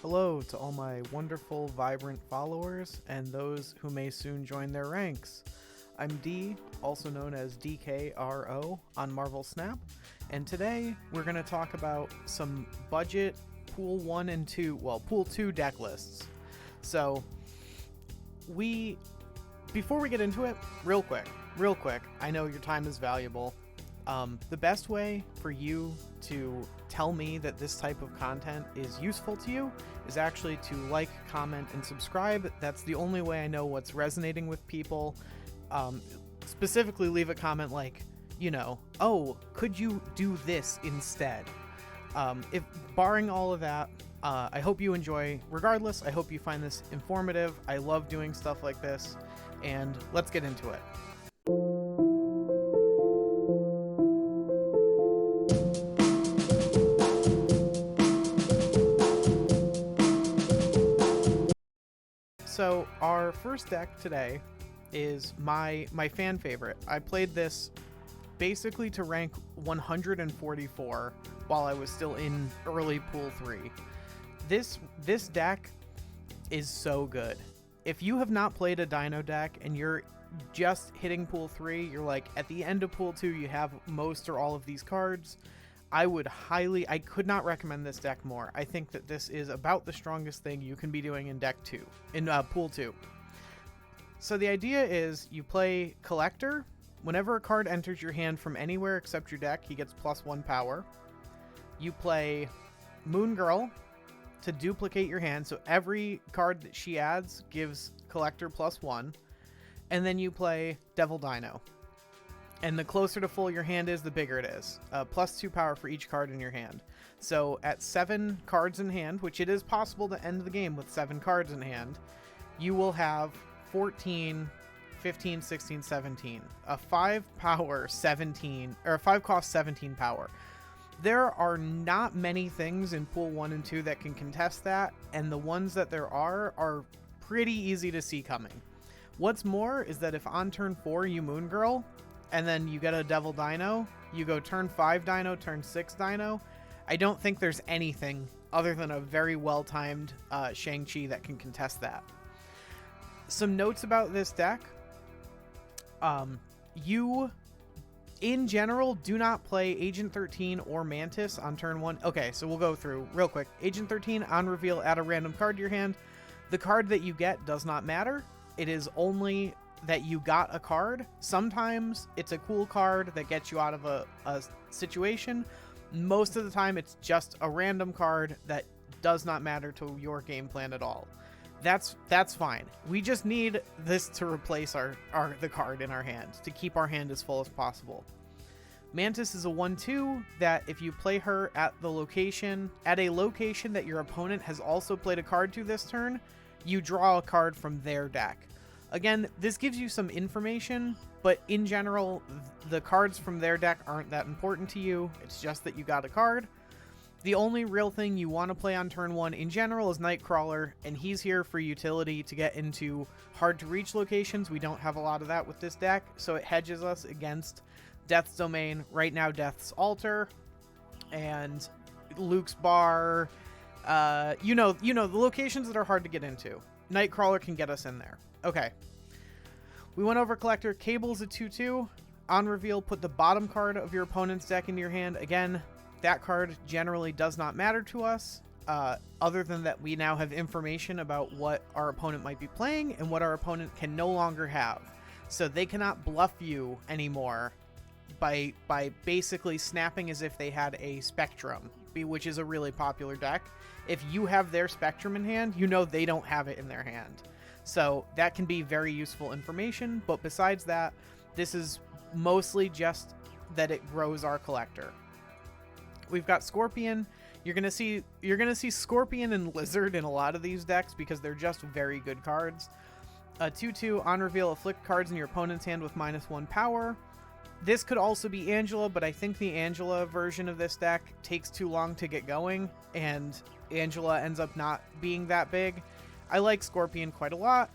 Hello to all my wonderful, vibrant followers and those who may soon join their ranks. I'm D, also known as DKRO on Marvel Snap, and today we're going to talk about some budget Pool 1 and 2, Pool 2 deck lists. So, before we get into it, real quick, I know your time is valuable. The best way for you to tell me that this type of content is useful to you is actually to like, comment, and subscribe. That's the only way I know what's resonating with people. Specifically, leave a comment like, oh, could you do this instead? If barring all of that, I hope you enjoy. Regardless, I hope you find this informative. I love doing stuff like this, and let's get into it. So our first deck today is my fan favorite. I played this basically to rank 144 while I was still in early Pool 3. This deck is so good. If you have not played a Dino deck and you're just hitting Pool 3, you're like at the end of Pool 2 you have most or all of these cards, I could not recommend this deck more. I think that this is about the strongest thing you can be doing in Pool 2. So the idea is you play Collector. Whenever a card enters your hand from anywhere except your deck, he gets +1 power. You play Moon Girl to duplicate your hand, so every card that she adds gives Collector +1. And then you play Devil Dino. And the closer to full your hand is, the bigger it is. +2 power for each card in your hand. So at 7 cards in hand, which it is possible to end the game with 7 cards in hand, you will have 14, 15, 16, 17. A 5 power 17, or a 5 cost 17 power. There are not many things in Pool 1 and 2 that can contest that, and the ones that there are pretty easy to see coming. What's more is that if on turn 4 you Moon Girl, and then you get a Devil Dino, you go turn 5 Dino, turn 6 Dino, I don't think there's anything other than a very well-timed Shang-Chi that can contest that. Some notes about this deck. You, in general, do not play Agent 13 or Mantis on turn 1. Okay, so we'll go through real quick. Agent 13, on reveal, add a random card to your hand. The card that you get does not matter. It is only that you got a card. Sometimes it's a cool card that gets you out of a situation. Most of the time it's just a random card that does not matter to your game plan at all. That's fine. We just need this to replace the card in our hand, to keep our hand as full as possible. Mantis is a 1/2 that if you play her at a location that your opponent has also played a card to this turn, you draw a card from their deck. Again, this gives you some information, but in general, the cards from their deck aren't that important to you. It's just that you got a card. The only real thing you want to play on turn 1 in general is Nightcrawler, and he's here for utility to get into hard-to-reach locations. We don't have a lot of that with this deck, so it hedges us against Death's Domain. Right now, Death's Altar and Luke's Bar. The locations that are hard to get into. Nightcrawler can get us in there. Okay, we went over Collector. Cable's a 2/2. On reveal, put the bottom card of your opponent's deck into your hand. Again, that card generally does not matter to us, other than that we now have information about what our opponent might be playing and what our opponent can no longer have. So they cannot bluff you anymore by basically snapping as if they had a Spectrum, which is a really popular deck. If you have their Spectrum in hand, you know they don't have it in their hand. So that can be very useful information, but besides that, this is mostly just that it grows our Collector. We've got Scorpion. You're gonna see Scorpion and Lizard in a lot of these decks because they're just very good cards. A 2/2, on reveal, afflict cards in your opponent's hand with -1 power. This could also be Angela, but I think the Angela version of this deck takes too long to get going, and Angela ends up not being that big. I like Scorpion quite a lot,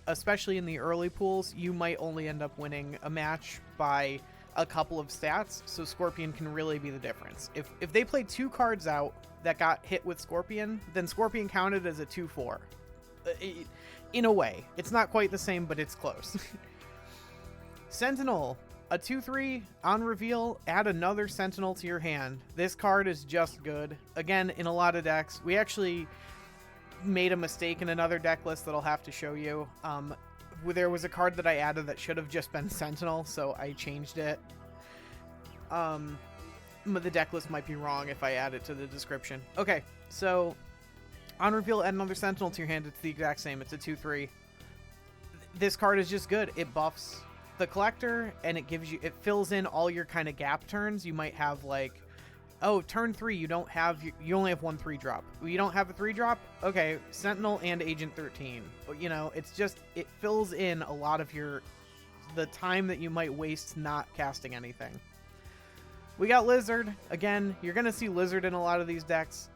especially in the early pools. You might only end up winning a match by a couple of stats, so Scorpion can really be the difference. If they play 2 cards out that got hit with Scorpion, then Scorpion counted as a 2/4. In a way. It's not quite the same, but it's close. Sentinel. A 2/3 on reveal, add another Sentinel to your hand. This card is just good. Again, in a lot of decks, we actually made a mistake in another deck list that I'll have to show you. There was a card that I added that should have just been Sentinel, so I changed it. The deck list might be wrong if I add it to the description. Okay, so on reveal, add another Sentinel to your hand. It's the exact same. It's a 2/3. This card is just good. It buffs the collector, and it fills in all your kind of gap turns. You might have like, oh, turn 3 you only have one 3-drop. You don't have a 3-drop? Okay, Sentinel and Agent 13. You know, it fills in a lot of the time that you might waste not casting anything. We got Lizard. Again, you're gonna see Lizard in a lot of these decks.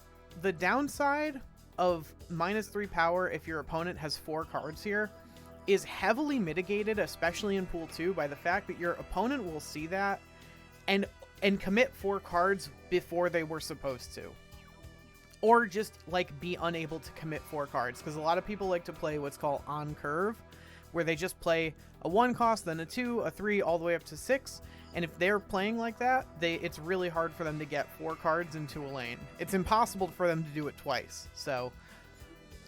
The downside of -3 power if your opponent has 4 cards here is heavily mitigated, especially in Pool 2, by the fact that your opponent will see that and commit 4 cards before they were supposed to. Or just, like, be unable to commit 4 cards, because a lot of people like to play what's called on curve, where they just play a 1 cost, then a 2, a 3, all the way up to 6, and if they're playing like that, it's really hard for them to get 4 cards into a lane. It's impossible for them to do it twice, so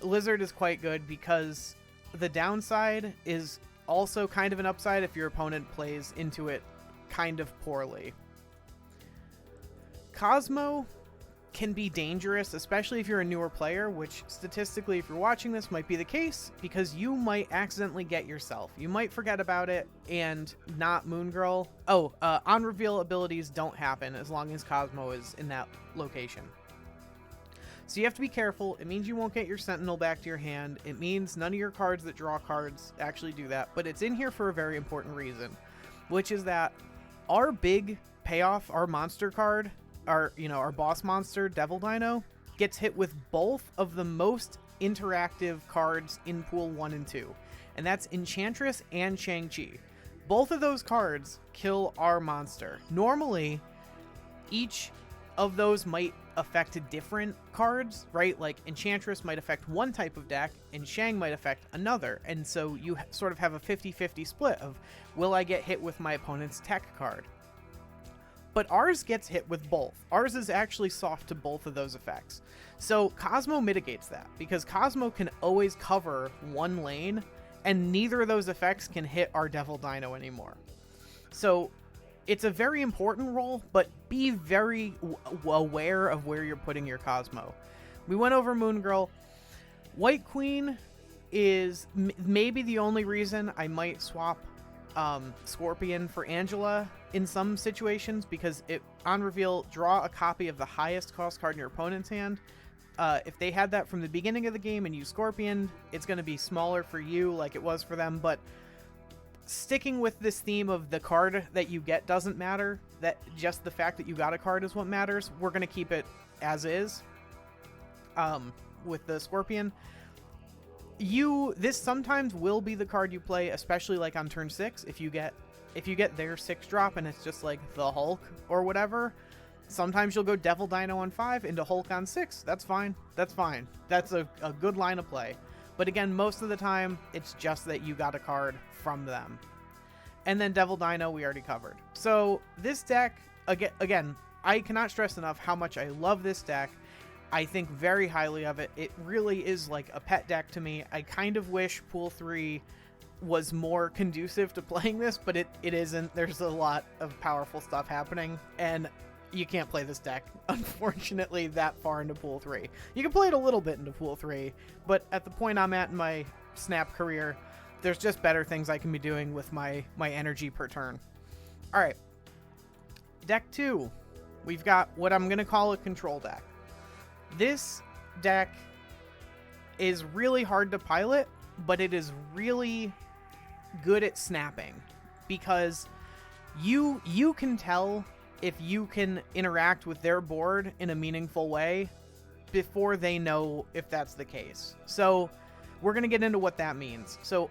Lizard is quite good because the downside is also kind of an upside if your opponent plays into it kind of poorly. Cosmo can be dangerous, especially if you're a newer player, which statistically, if you're watching this, might be the case, because you might accidentally get yourself. You might forget about it and not Moon Girl. On reveal abilities don't happen as long as Cosmo is in that location. So you have to be careful. It means you won't get your Sentinel back to your hand. It means none of your cards that draw cards actually do that. But it's in here for a very important reason, which is that our big payoff, our monster card, our boss monster, Devil Dino, gets hit with both of the most interactive cards in Pool 1 and 2. And that's Enchantress and Shang-Chi. Both of those cards kill our monster. Normally, each of those might affect different cards, right? Like Enchantress might affect one type of deck and Shang might affect another. And so you sort of have a 50-50 split of, will I get hit with my opponent's tech card? But ours gets hit with both. Ours is actually soft to both of those effects. So Cosmo mitigates that because Cosmo can always cover one lane and neither of those effects can hit our Devil Dino anymore. So it's a very important role, but be very aware of where you're putting your Cosmo. We went over Moon Girl. White Queen is maybe the only reason I might swap Scorpion for Angela in some situations, because on reveal, draw a copy of the highest cost card in your opponent's hand. If they had that from the beginning of the game and you Scorpion, it's going to be smaller for you like it was for them, but sticking with this theme of the card that you get doesn't matter, that just the fact that you got a card is what matters. We're going to keep it as is with the Scorpion. This sometimes will be the card you play, especially like on turn 6. If you get their 6-drop and it's just like the Hulk or whatever, sometimes you'll go Devil Dino on 5 into Hulk on 6. That's fine. That's fine. That's a good line of play. But again, most of the time, it's just that you got a card from them. And then Devil Dino, we already covered. So this deck, again, I cannot stress enough how much I love this deck. I think very highly of it. It really is like a pet deck to me. I kind of wish Pool 3 was more conducive to playing this, but it isn't. There's a lot of powerful stuff happening, and you can't play this deck, unfortunately, that far into Pool 3. You can play it a little bit into Pool 3, but at the point I'm at in my Snap career, there's just better things I can be doing with my energy per turn. All right. Deck 2. We've got what I'm going to call a control deck. This deck is really hard to pilot, but it is really good at snapping, because you can tell if you can interact with their board in a meaningful way before they know if that's the case. So we're going to get into what that means. So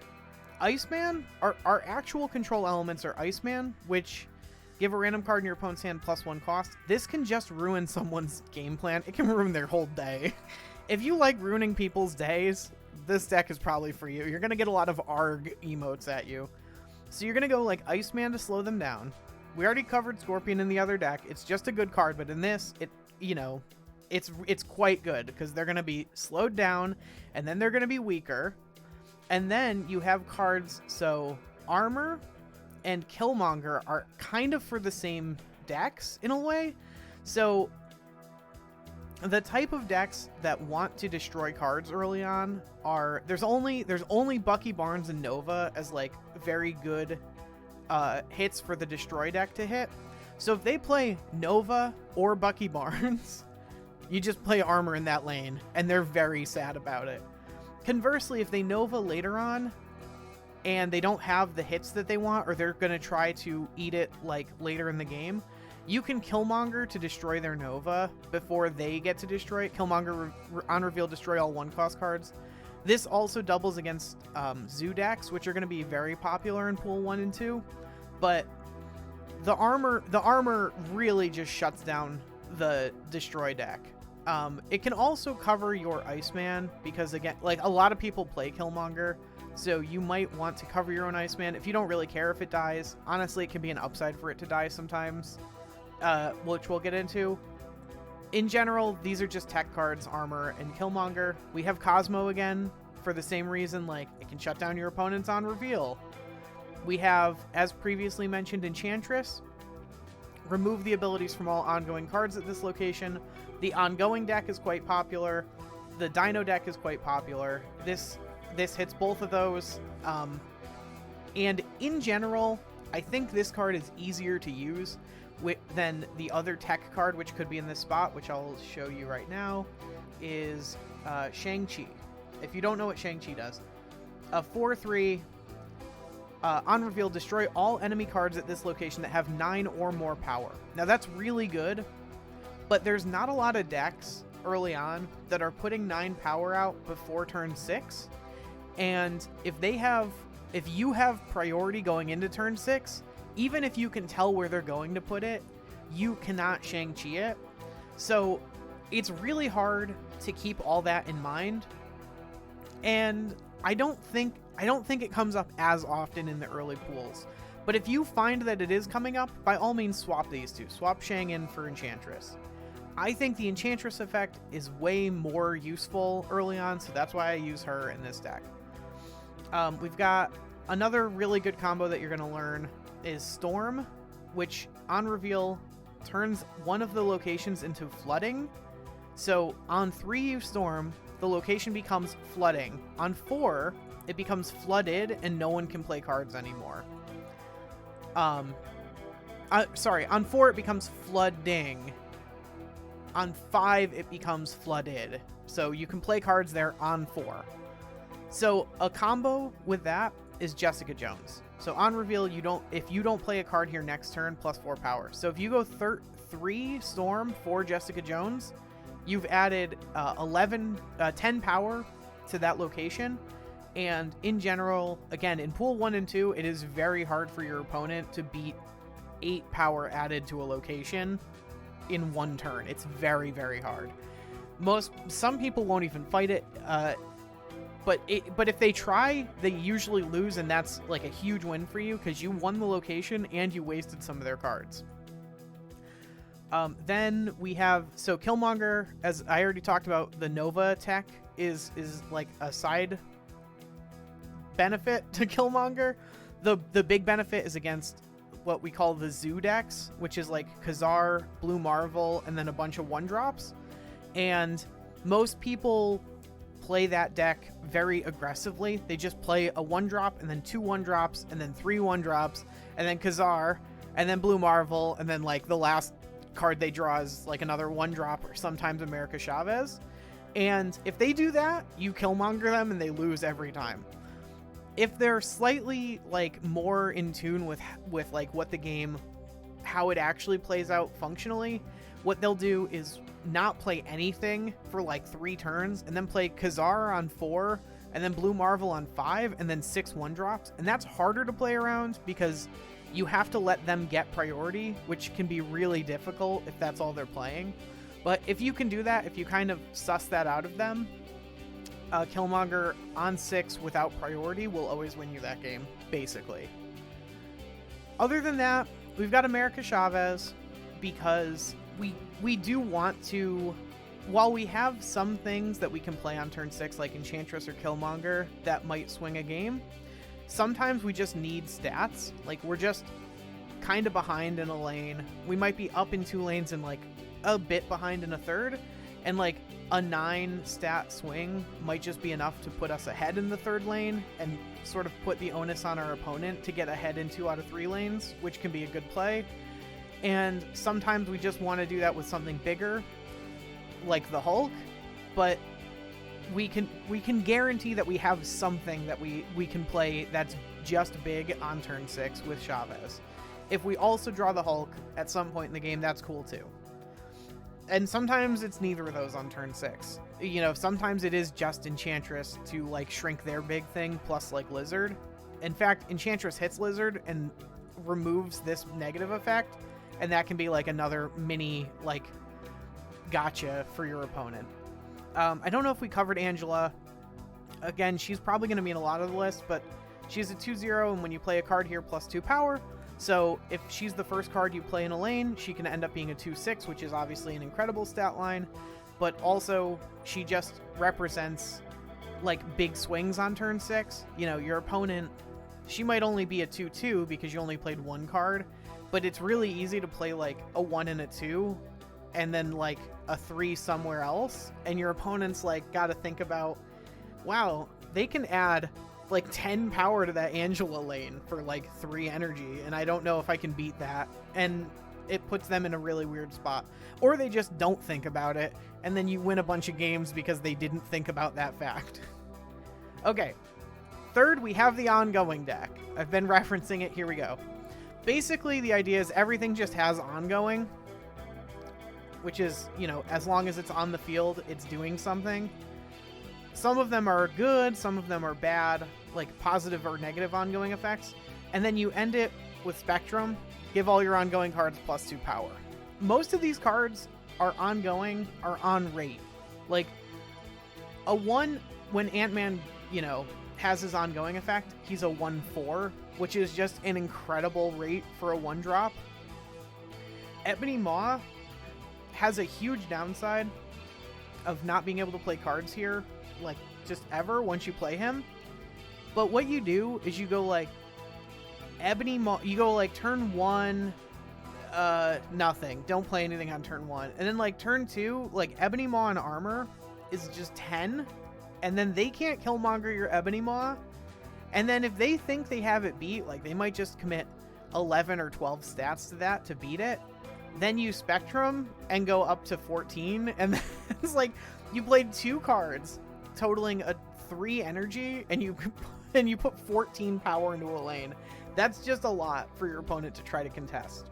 Iceman, our actual control elements are Iceman, which Give a random card in your opponent's hand +1 cost. This can just ruin someone's game plan. It can ruin their whole day. If you like ruining people's days, this deck is probably for you. You're going to get a lot of ARG emotes at you. So you're going to go like Iceman to slow them down. We already covered Scorpion in the other deck. It's just a good card, but in this, it's quite good because they're going to be slowed down and then they're going to be weaker. And then you have cards, so Armor and Killmonger are kind of for the same decks in a way. So the type of decks that want to destroy cards early on are there's only Bucky Barnes and Nova as like very good hits for the destroy deck to hit. So if they play Nova or Bucky Barnes, you just play Armor in that lane and they're very sad about it. Conversely, if they Nova later on and they don't have the hits that they want, or they're going to try to eat it like later in the game, you can Killmonger to destroy their Nova before they get to destroy it. Killmonger on reveal, destroy all 1-cost cards. This also doubles against Zoo decks, which are going to be very popular in Pool 1 and 2. But the armor really just shuts down the destroy deck. It can also cover your Iceman because, again, like a lot of people play Killmonger, so you might want to cover your own Iceman if you don't really care if it dies. Honestly, it can be an upside for it to die sometimes, which we'll get into. In general, these are just tech cards, Armor and Killmonger. We have Cosmo again for the same reason, like it can shut down your opponents on reveal. We have, as previously mentioned, Enchantress. Remove the abilities from all ongoing cards at this location. The ongoing deck is quite popular. The Dino deck is quite popular. This hits both of those. And in general, I think this card is easier to use than the other tech card, which could be in this spot, which I'll show you right now, is Shang-Chi. If you don't know what Shang-Chi does, a 4/3 on reveal, destroy all enemy cards at this location that have 9 or more power. Now that's really good, but there's not a lot of decks early on that are putting 9 power out before turn 6. And if you have priority going into turn 6, even if you can tell where they're going to put it, you cannot Shang-Chi it. So it's really hard to keep all that in mind. And I don't think it comes up as often in the early pools. But if you find that it is coming up, by all means swap these two. Swap Shang in for Enchantress. I think the Enchantress effect is way more useful early on, so that's why I use her in this deck. We've got another really good combo that you're going to learn is Storm, which on reveal turns one of the locations into flooding. So on 3 you Storm, the location becomes flooding. On 4, it becomes flooded and no one can play cards anymore. Sorry, on 4 it becomes flooding. On 5 it becomes flooded. So you can play cards there on 4. So a combo with that is Jessica Jones. So on reveal, if you don't play a card here next turn, +4 power. So if you go 3 Storm, 4 Jessica Jones, you've added 10 power to that location. And in general, again, in Pool 1 and 2, it is very hard for your opponent to beat 8 power added to a location in 1 turn. It's very, very hard. Some people won't even fight it. But if they try, they usually lose, and that's like a huge win for you because you won the location and you wasted some of their cards. Then we have, so Killmonger, as I already talked about, the Nova tech is like a side benefit to Killmonger. The big benefit is against what we call the Zoo decks, which is like Khazar, Blue Marvel, and then a bunch of 1-drops. And most people play that deck very aggressively. They just play a 1-drop and then 2 1-drops and then 3 1-drops and then Khazar and then Blue Marvel, and then like the last card they draw is like another 1-drop or sometimes America Chavez. And if they do that, you Killmonger them and they lose every time. If they're slightly like more in tune with like what the game, how it actually plays out functionally, what they'll do is not play anything for like 3 turns and then play Khazar on 4 and then Blue Marvel on 5 and then 6 1-drops. And that's harder to play around because you have to let them get priority, which can be really difficult if that's all they're playing. But if you can do that, if you kind of suss that out of them, Killmonger on 6 without priority will always win you that game, basically. Other than that, we've got America Chavez, because we do want to, while we have some things that we can play on turn 6, like Enchantress or Killmonger, that might swing a game, sometimes we just need stats. Like, we're just kind of behind in a lane. We might be up in 2 lanes and, like, a bit behind in a third, and, like, a 9 stat swing might just be enough to put us ahead in the 3rd lane and sort of put the onus on our opponent to get ahead in 2 out of 3 lanes, which can be a good play. And sometimes we just want to do that with something bigger, like the Hulk, but we can guarantee that we have something that we can play that's just big on turn 6 with Chavez. If we also draw the Hulk at some point in the game, that's cool too. And sometimes it's neither of those on turn 6. You know, sometimes it is just Enchantress to, like, shrink their big thing plus, like, Lizard. In fact, Enchantress hits Lizard and removes this negative effect, and that can be, like, another mini, like, gotcha for your opponent. I don't know if we covered Angela. Again, she's probably going to be in a lot of the list, but she's a 2/0, and when you play a card here, +2 power. So if she's the first card you play in a lane, she can end up being a 2/6, which is obviously an incredible stat line, but also she just represents, like, big swings on turn 6. You know, your opponent, she might only be a 2/2 because you only played 1 card, but it's really easy to play, like, a 1 and a 2, and then, like, a 3 somewhere else, and your opponent's, like, got to think about, wow, they can add, like, 10 power to that Angela lane for, like, 3 energy, and I don't know if I can beat that, and it puts them in a really weird spot. Or they just don't think about it, and then you win a bunch of games because they didn't think about that fact. Okay, third, we have the ongoing deck. I've been referencing it, here we go. Basically, the idea is everything just has ongoing, which is, you know, as long as it's on the field, it's doing something. Some of them are good, some of them are bad, like positive or negative ongoing effects. And then you end it with Spectrum, give all your ongoing cards +2 power. Most of these cards are ongoing, are on rate. Like, a 1, when Ant-Man, you know, has his ongoing effect, he's a 1/4, which is just an incredible rate for a 1-drop. Ebony Maw has a huge downside of not being able to play cards here, like, just ever once you play him. But what you do is you go, like, Ebony Maw, you go, like, turn 1, nothing, don't play anything on turn 1, and then, like, turn 2, like, Ebony Maw and armor is just 10, and then they can't Killmonger your Ebony Maw, and then if they think they have it beat, like, they might just commit 11 or 12 stats to that to beat it, then you Spectrum and go up to 14, and then it's like you played 2 cards totaling a 3 energy, and you put 14 power into a lane. That's just a lot for your opponent to try to contest.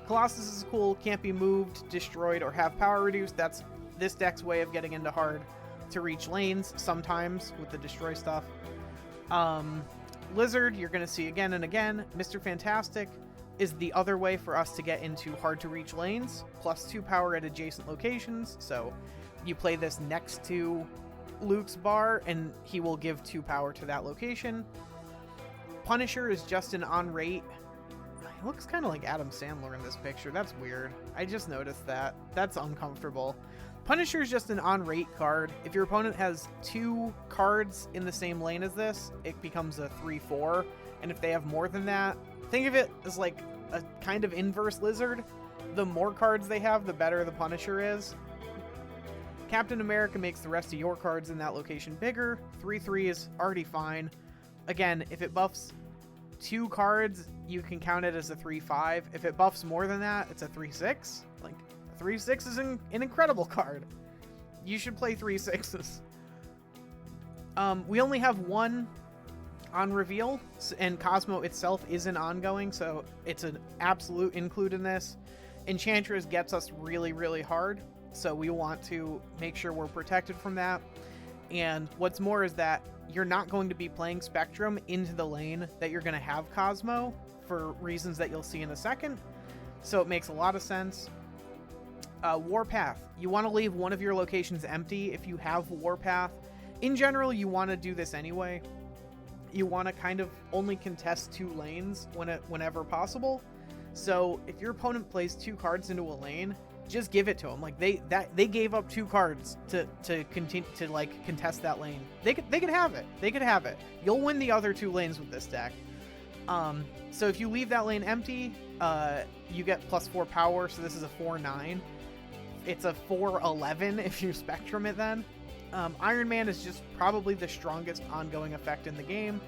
Colossus is cool, can't be moved, destroyed, or have power reduced. That's this deck's way of getting into hard to reach lanes sometimes with the destroy stuff. Lizard, you're going to see again and again. Mr. Fantastic is the other way for us to get into hard to reach lanes, +2 power at adjacent locations. So you play this next to Luke's bar and he will give 2 power to that location. Punisher is just an on rate. He looks kind of like Adam Sandler in this picture. That's weird. I just noticed that. That's uncomfortable. Punisher is just an on rate card. If your opponent has 2 cards in the same lane as this, it becomes a 3/4. And if they have more than that, think of it as like a kind of inverse Lizard. The more cards they have, the better the Punisher is. Captain America makes the rest of your cards in that location bigger. 3/3 is already fine. Again, if it buffs 2 cards, you can count it as a 3/5. If it buffs more than that, it's a 3/6. Like, a 3/6 is an incredible card. You should play 3/6s. We only have 1 on reveal, and Cosmo itself isn't ongoing, so it's an absolute include in this. Enchantress gets us really, really hard, so we want to make sure we're protected from that. And what's more is that you're not going to be playing Spectrum into the lane that you're going to have Cosmo for reasons that you'll see in a second. So it makes a lot of sense. Warpath. You want to leave one of your locations empty if you have Warpath. In general, you want to do this anyway. You want to kind of only contest 2 lanes whenever possible. So if your opponent plays 2 cards into a lane, just give it to them. Like they gave up 2 cards to continue to like contest that lane. They could have it. They could have it. You'll win the other 2 lanes with this deck. So if you leave that lane empty, you get +4 power. So this is a 4/9. It's a 4/11 if you Spectrum it then. Iron Man is just probably the strongest ongoing effect in the game.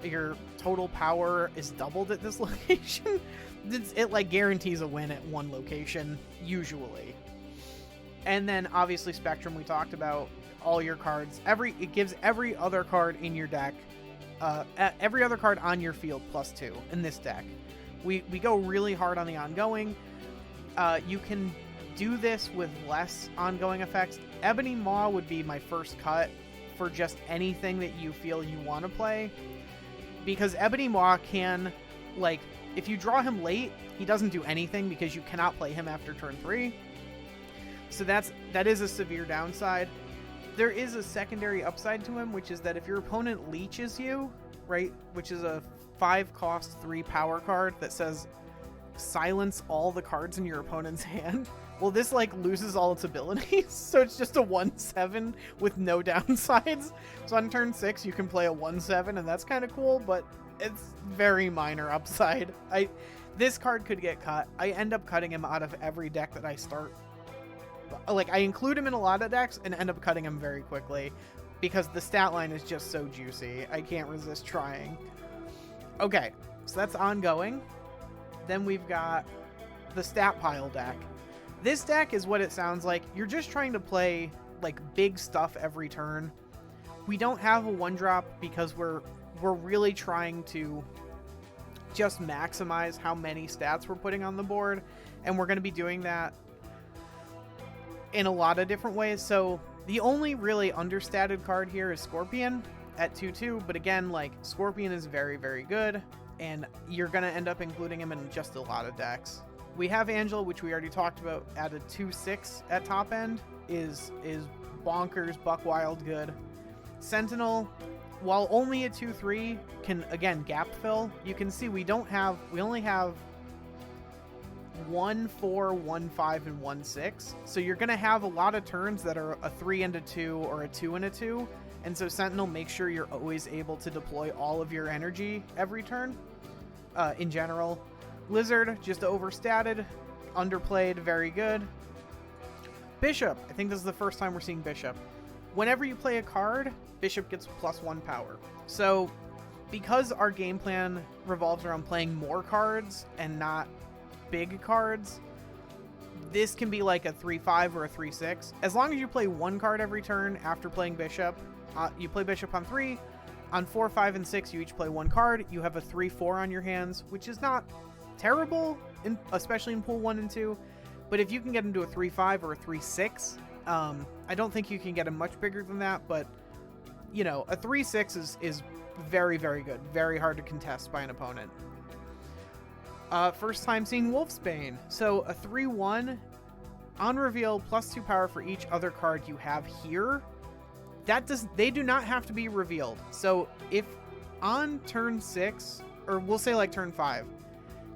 Your total power is doubled at this location. It like guarantees a win at one location, usually. And then obviously Spectrum, we talked about all your cards. It gives every other card in your deck, every other card on your field +2 in this deck. We go really hard on the ongoing. You can do this with less ongoing effects. Ebony Maw would be my first cut for just anything that you feel you want to play, because Ebony Maw can, like, if you draw him late, he doesn't do anything because you cannot play him after turn 3. So that is a severe downside. There is a secondary upside to him, which is that if your opponent leeches you, right, which is a 5-cost 3 power card that says silence all the cards in your opponent's hand. Well, this like loses all its abilities, so it's just a 1/7 with no downsides. So on turn 6, you can play a 1/7, and that's kind of cool, but it's very minor upside. This card could get cut. I end up cutting him out of every deck that I start. Like, I include him in a lot of decks and end up cutting him very quickly because the stat line is just so juicy. I can't resist trying. Okay, so that's ongoing. Then we've got the Statpile deck. This deck is what it sounds like. You're just trying to play like big stuff every turn. We don't have a 1-drop because we're really trying to just maximize how many stats we're putting on the board, and we're going to be doing that in a lot of different ways. So the only really understated card here is Scorpion at 2/2, but again, like, Scorpion is very, very good, and you're going to end up including him in just a lot of decks. We have Angel, which we already talked about, at a 2/6 at top end, is bonkers, buck wild good. Sentinel, while only a 2/3, can again gap fill. You can see we only have 1, 4, 1, 5, and 1, 6. So you're gonna have a lot of turns that are a 3 and a 2 or a 2 and a 2. And so Sentinel makes sure you're always able to deploy all of your energy every turn. In general, Lizard, just overstated, underplayed, very good. Bishop, I think this is the first time we're seeing Bishop. Whenever you play a card, Bishop gets +1 power. So because our game plan revolves around playing more cards and not big cards, this can be like a 3/5 or a 3/6. As long as you play 1 card every turn after playing Bishop, you play Bishop on 3. On 4, 5, and 6, you each play 1 card. You have a 3/4 on your hands, which is not terrible, especially in pool 1 and 2. But if you can get into a 3/5 or a 3/6, I don't think you can get him much bigger than that. But, you know, a 3/6 is very, very good. Very hard to contest by an opponent. First time seeing Wolfsbane. So a 3/1 on reveal, +2 power for each other card you have here. They do not have to be revealed. So if on turn 6, or we'll say like turn 5,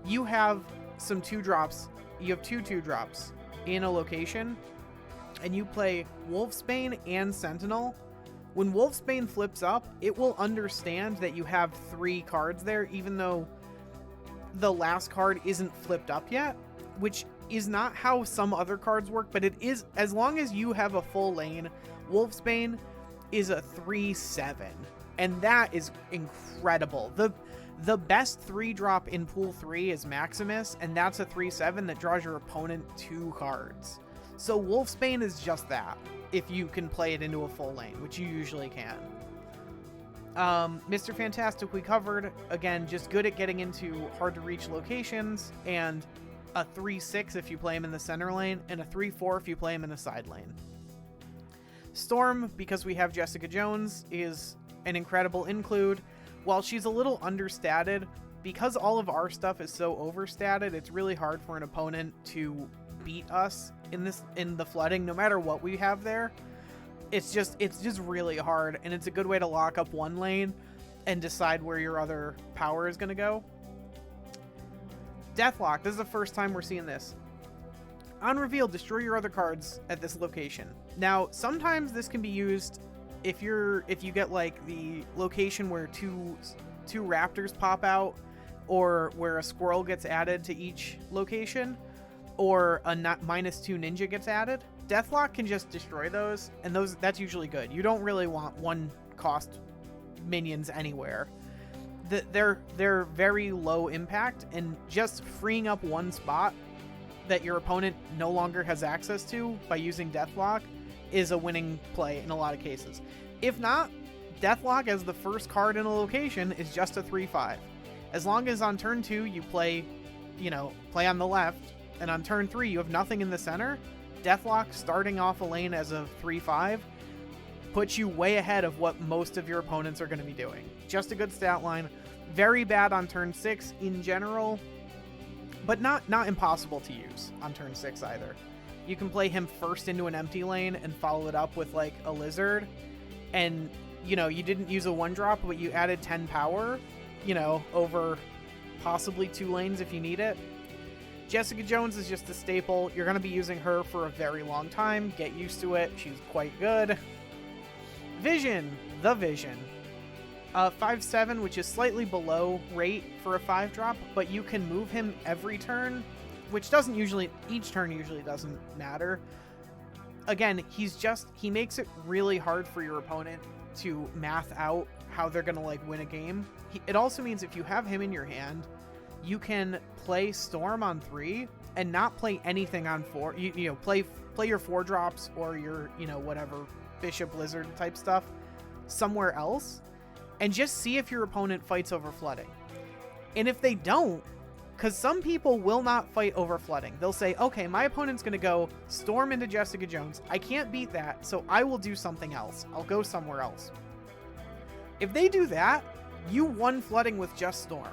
you have some 2-drops, you have 2 2-drops in a location, and you play Wolfsbane and Sentinel, when Wolfsbane flips up, it will understand that you have 3 cards there, even though the last card isn't flipped up yet, which is not how some other cards work, but it is. As long as you have a full lane, Wolfsbane is a 3/7, and that is incredible. The best 3-drop in pool 3 is Maximus, and that's a 3/7 that draws your opponent 2 cards. So Wolfsbane is just that, if you can play it into a full lane, which you usually can. Mr. Fantastic we covered. Again, just good at getting into hard to reach locations, and a 3/6 if you play him in the center lane, and a 3/4 if you play him in the side lane. Storm, because we have Jessica Jones, is an incredible include. While she's a little understated, because all of our stuff is so overstated, it's really hard for an opponent to beat us in the flooding, no matter what we have there. It's just really hard, and it's a good way to lock up one lane and decide where your other power is going to go. Deathlock. This is the first time we're seeing this. On reveal, destroy your other cards at this location. Now, sometimes this can be used if you get like the location where two raptors pop out, or where a squirrel gets added to each location, or a -2 ninja gets added. Deathlock can just destroy those, and that's usually good. You don't really want one cost minions anywhere. They're very low impact, and just freeing up one spot that your opponent no longer has access to by using Deathlock is a winning play in a lot of cases. If not, Deathlock as the first card in a location is just a 3/5. As long as on turn 2 you play on the left, and on turn 3 you have nothing in the center, Deathlock starting off a lane as a 3/5 puts you way ahead of what most of your opponents are going to be doing. Just a good stat line. Very bad on turn 6 in general, but not impossible to use on turn 6 either. You can play him first into an empty lane and follow it up with like a lizard, and you didn't use a 1-drop, but you added 10 power, over possibly 2 lanes if you need it. Jessica Jones is just a staple. You're going to be using her for a very long time. Get used to it. She's quite good. Vision. The Vision. 5/7, which is slightly below rate for a 5-drop, but you can move him every turn, which each turn usually doesn't matter. Again, he makes it really hard for your opponent to math out how they're going to win a game. It also means if you have him in your hand, you can play Storm on 3 and not play anything on 4. Play your 4-drops or your, whatever Bishop Lizard type stuff somewhere else, and just see if your opponent fights over flooding. And if they don't, because some people will not fight over flooding, they'll say, okay, my opponent's going to go Storm into Jessica Jones. I can't beat that, so I will do something else. I'll go somewhere else. If they do that, you won flooding with just Storm.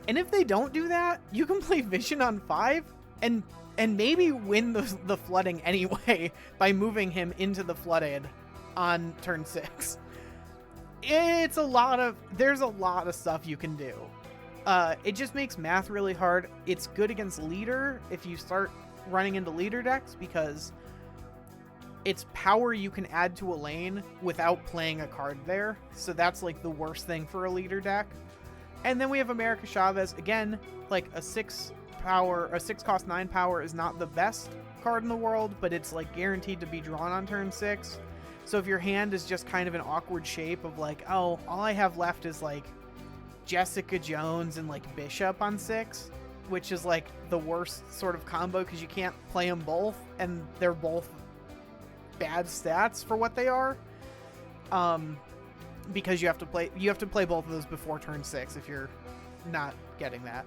And if they don't do that, you can play Vision on 5 and maybe win the flooding anyway by moving him into the flooded on turn 6. There's a lot of stuff you can do. It just makes math really hard. It's good against leader if you start running into leader decks, because it's power you can add to a lane without playing a card there. So that's like the worst thing for a leader deck. And then we have America Chavez. Again, like a 6 cost 9 power is not the best card in the world, but it's like guaranteed to be drawn on turn 6. So if your hand is just kind of an awkward shape of like, oh, all I have left is like Jessica Jones and like Bishop on 6, which is like the worst sort of combo because you can't play them both, and they're both bad stats for what they are. Because you have to play both of those before turn 6 if you're not getting that.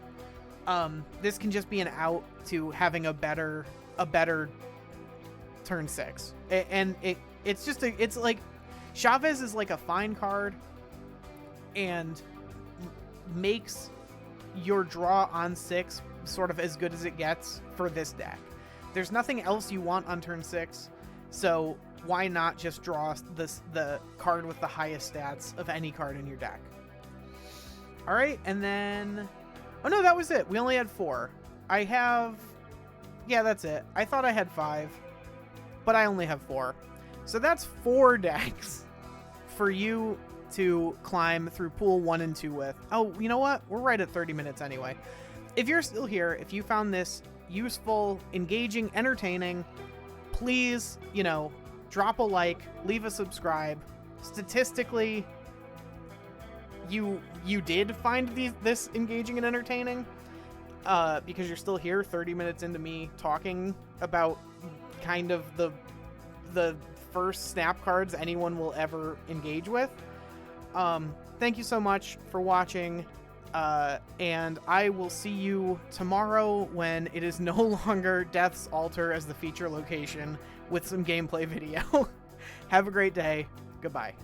This can just be an out to having a better turn 6, and it's like Chavez is like a fine card and makes your draw on 6 sort of as good as it gets for this deck. There's nothing else you want on turn 6, so why not just draw the card with the highest stats of any card in your deck? All right, and then oh no, that was it. We only had 4. That's it. I thought I had 5, but I only have 4. So that's 4 decks for you to climb through pool 1 and 2 with. Oh, you know what? We're right at 30 minutes anyway. If you're still here, if you found this useful, engaging, entertaining, please, drop a like, leave a subscribe. Statistically, you did find this engaging and entertaining, because you're still here 30 minutes into me talking about kind of the first snap cards anyone will ever engage with. Thank you so much for watching, and I will see you tomorrow when it is no longer Death's Altar as the feature location with some gameplay video. Have a great day. Goodbye.